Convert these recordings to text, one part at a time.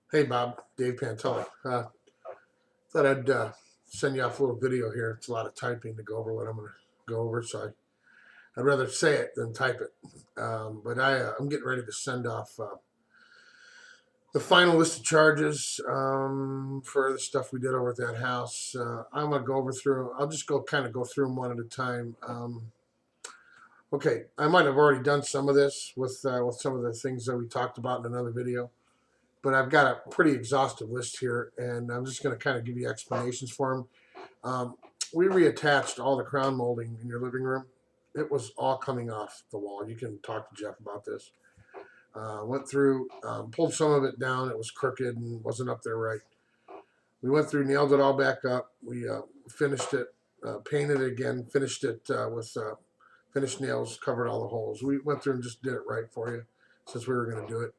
Hey Bob, Dave Pantelli. Thought I'd send you off a little video here. It's a lot of typing to go over what I'm going to go over, so I'd rather say it than type it. But I'm getting ready to send off the final list of charges for the stuff we did over at that house. I'm going to go over through. I'll just go through them one at a time. Okay, I might have already done some of this with some of the things that we talked about in another video, but I've got a pretty exhaustive list here, and I'm just going to kind of give you explanations for them. We reattached all the crown molding in your living room. It was all coming off the wall. You can talk to Jeff about this. Went through, pulled some of it down. It was crooked and wasn't up there right. We went through, nailed it all back up. We finished it, painted it again, finished it with finished nails, covered all the holes. We went through and just did it right for you since we were going to do it.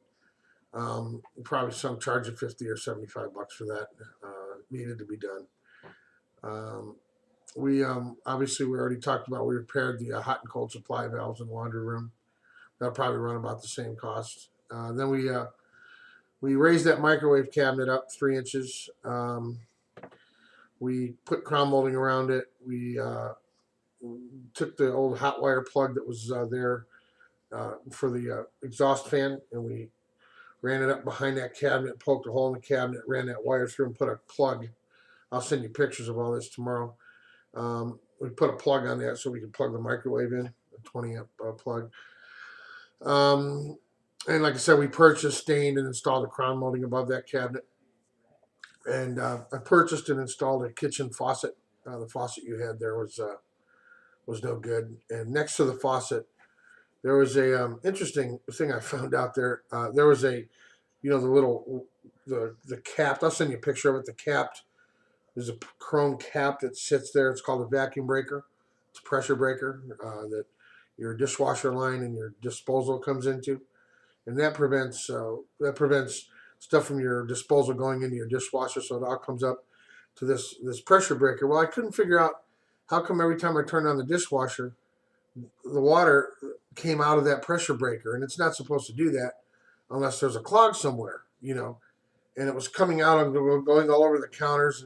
Probably some charge of 50 or 75 bucks for that. Needed to be done. We obviously we already talked about we repaired the hot and cold supply valves in the laundry room. That'll probably run about the same cost. Then we raised that microwave cabinet up 3 inches. We put crown molding around it. We took the old hot wire plug that was there for the exhaust fan, and we ran it up behind that cabinet, poked a hole in the cabinet, ran that wire through, and put a plug. I'll send you pictures of all this tomorrow. We put a plug on that so we can plug the microwave in, a 20 amp plug. And like I said, we purchased, stained, and installed the crown molding above that cabinet. And I purchased and installed a kitchen faucet. The faucet you had there was no good. And next to the faucet, there was a interesting thing I found out there. There was the little the capped. I'll send you a picture of it. The capped. There's a chrome cap that sits there. It's called a vacuum breaker. It's a pressure breaker that your dishwasher line and your disposal comes into, and that prevents stuff from your disposal going into your dishwasher. So it all comes up to this pressure breaker. Well, I couldn't figure out how come every time I turned on the dishwasher, the water came out of that pressure breaker, and it's not supposed to do that unless there's a clog somewhere. And it was coming out and going all over the counters,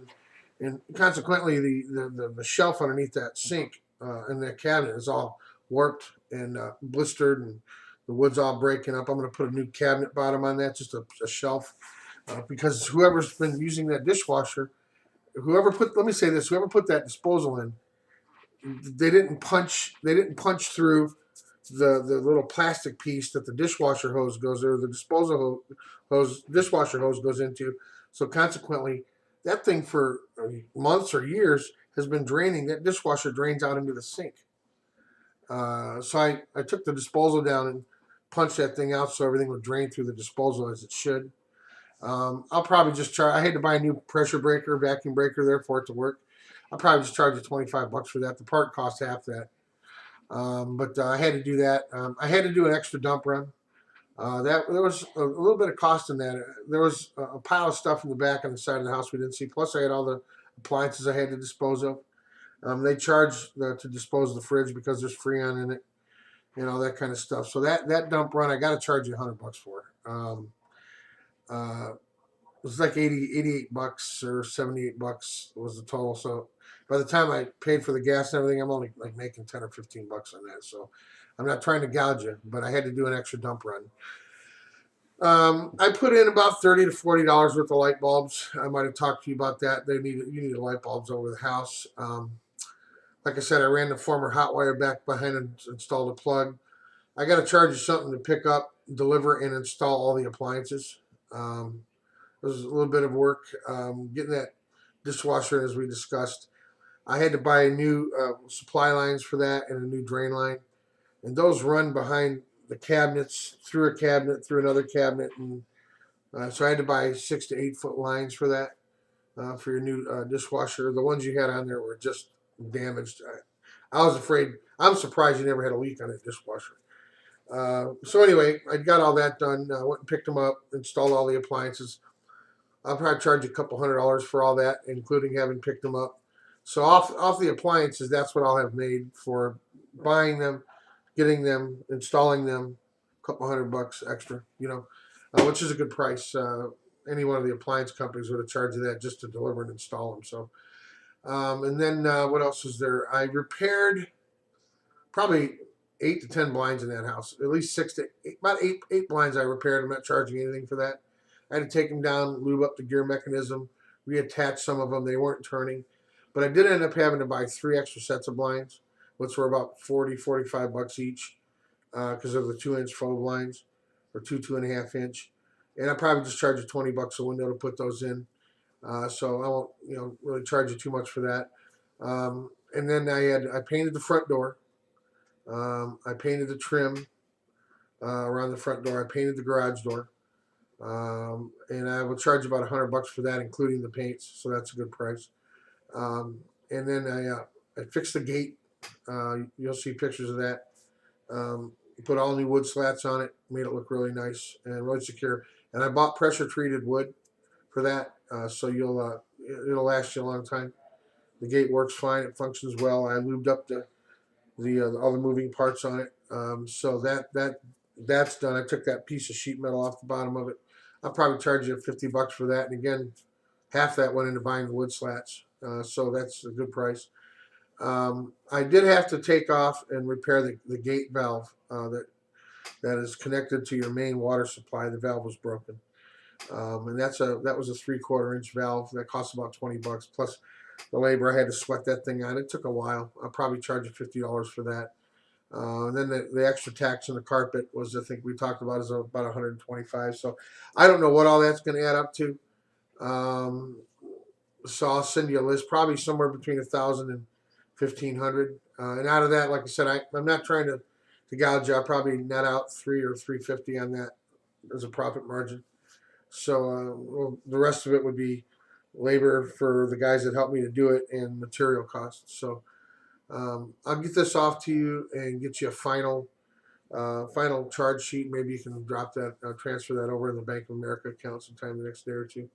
and consequently the shelf underneath that sink in that cabinet is all warped and blistered, and the wood's all breaking up. I'm going to put a new cabinet bottom on that, just a shelf, because whoever's been using that dishwasher, let me say this, whoever put that disposal in, they didn't punch through the little plastic piece that the dishwasher hose goes, or the disposal hose dishwasher hose goes into. So consequently, that thing for months or years has been draining. That dishwasher drains out into the sink. So I took the disposal down and punched that thing out so everything would drain through the disposal as it should. I'll probably just try. I had to buy a new pressure breaker, vacuum breaker there for it to work. I'll probably just charge you 25 bucks for that. The part costs half that. But I had to do that. I had to do an extra dump run. That there was a little bit of cost in that. There was a pile of stuff in the back on the side of the house we didn't see. Plus, I had all the appliances I had to dispose of. They charge to dispose of the fridge because there's Freon in it and all that kind of stuff. So that dump run, I got to charge you 100 bucks for. It was like 88 bucks or 78 bucks was the total. So by the time I paid for the gas and everything, I'm only like making 10 or 15 bucks on that. So I'm not trying to gouge you, but I had to do an extra dump run. I put in about $30 to $40 worth of light bulbs. I might have talked to you about that. You need light bulbs over the house. Like I said, I ran the former hot wire back behind and installed a plug. I got to charge you something to pick up, deliver, and install all the appliances. It was a little bit of work getting that dishwasher, as we discussed. I had to buy new supply lines for that and a new drain line, and those run behind the cabinets, through a cabinet, through another cabinet, and so I had to buy 6 to 8 foot lines for that for your new dishwasher. The ones you had on there were just damaged. I was afraid. I'm surprised you never had a leak on that dishwasher. So anyway, I got all that done. I went and picked them up, installed all the appliances. I'll probably charge you a couple $100 for all that, including having picked them up. So off the appliances, that's what I'll have made for buying them, getting them, installing them, a couple $100 extra, which is a good price. any one of the appliance companies would have charged you that just to deliver and install them. So, and then what else was there? I repaired probably 8 to 10 blinds in that house. At least about eight blinds I repaired. I'm not charging anything for that. I had to take them down, lube up the gear mechanism, reattach some of them. They weren't turning, but I did end up having to buy 3 extra sets of blinds, which were about 45 bucks each, because of the 2-inch faux blinds, or 2.5 inch. And I probably just charge you 20 bucks a window to put those in. So I won't, really charge you too much for that. And then I painted the front door. I painted the trim around the front door. I painted the garage door. And I will charge about 100 bucks for that, including the paints. So that's a good price. And then I fixed the gate. You'll see pictures of that. Put all new wood slats on it, made it look really nice and really secure. And I bought pressure treated wood for that, so it'll last you a long time. The gate works fine; it functions well. I lubed up all the moving parts on it, so that's done. I took that piece of sheet metal off the bottom of it. I'll probably charge you 50 bucks for that, and again, half that went into buying the wood slats, so that's a good price. I did have to take off and repair the gate valve that is connected to your main water supply. The valve was broken, and that was a 3/4 inch valve that cost about 20 bucks plus the labor. I had to sweat that thing out. It took a while. I'll probably charge you $50 for that. And then the extra tax on the carpet was, I think we talked about, is about 125. So I don't know what all that's going to add up to. So I'll send you a list, probably somewhere between 1,000 and 1,500. And out of that, like I said, I'm not trying to gouge you. I'll probably net out 3 or 350 on that as a profit margin. So the rest of it would be labor for the guys that helped me to do it and material costs. So I'll get this off to you and get you a final charge sheet. Maybe you can drop that, transfer that over in the Bank of America account sometime the next day or two.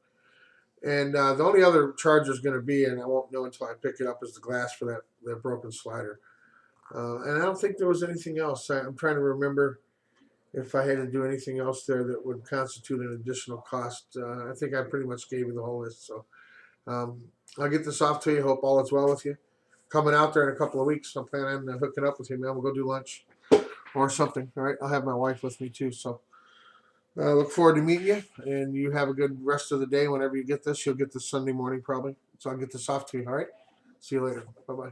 And the only other charge is going to be, and I won't know until I pick it up, is the glass for that broken slider. And I don't think there was anything else. I'm trying to remember if I had to do anything else there that would constitute an additional cost. I think I pretty much gave you the whole list. So I'll get this off to you. Hope all is well with you. Coming out there in a couple of weeks. I'm planning on hooking up with you, man. We'll go do lunch or something. All right. I'll have my wife with me too. So I look forward to meeting you, and you have a good rest of the day. Whenever you get this, you'll get this Sunday morning probably. So I'll get this off to you. All right. See you later. Bye bye.